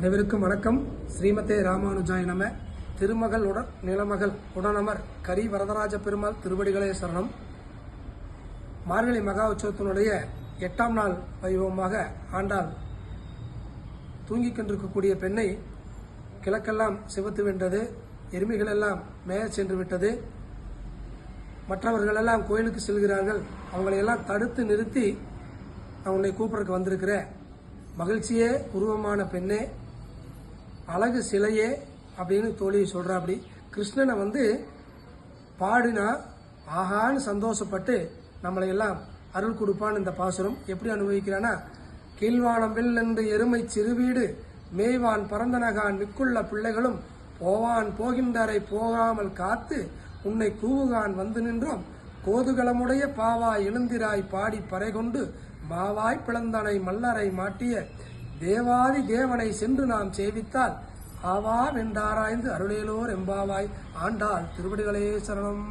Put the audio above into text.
அனைவருக்கும் வணக்கம். ஸ்ரீமதே ராமானுஜாய நம. திருமகள் நிலமகள் உடனமர் கரி வரதராஜ பெருமாள் திருவடிகளே சரணம். மார்கழி மகா உற்சவத்தினுடைய 8ஆம் நாள் வைபவமாக ஆண்டாள் தூங்கிக் கொண்டிருக்கக்கூடிய பெண்ணை கிழக்கெல்லாம் சிவத்து வென்றது, எருமைகள் எல்லாம் மேய சென்று விட்டது. மற்றவர்கள் எல்லாம் கோயிலுக்கு செல்கிறார்கள். அவங்களையெல்லாம் தடுத்து நிறுத்தி, நான் உன்னை கூப்பிடறதுக்கு வந்திருக்கிறேன், மகிழ்ச்சியே உருவமான பெண்ணே, அழகு சிலையே அப்படின்னு தோழி சொல்றா. அப்படி கிருஷ்ணனை பாடினா ஆகான்னு சந்தோஷப்பட்டு நம்மளை எல்லாம் அருள் கொடுப்பான்னு இந்த பாசுரம் எப்படி அனுபவிக்கிறானா, கீழ்வானம் வெள்ளென்று எருமை சிறுவீடு மேய்வான் பரந்தனகான் மிக்குள்ள பிள்ளைகளும் போவான் போகின்றரை போகாமல் காத்து உன்னை கூவுகான் வந்து நின்றோம் கோதுகளமுடைய பாவாய் எழுந்திராய் பாடி பறை கொண்டு மாவாய் பிளந்தனை மல்லரை மாட்டிய தேவாதி தேவனை சென்று நாம் சேவித்தால் ஆவா வென்றாராய்ந்து அருளேலோர் எம்பாவாய். ஆண்டாள் திருவடிகளே சரணம்.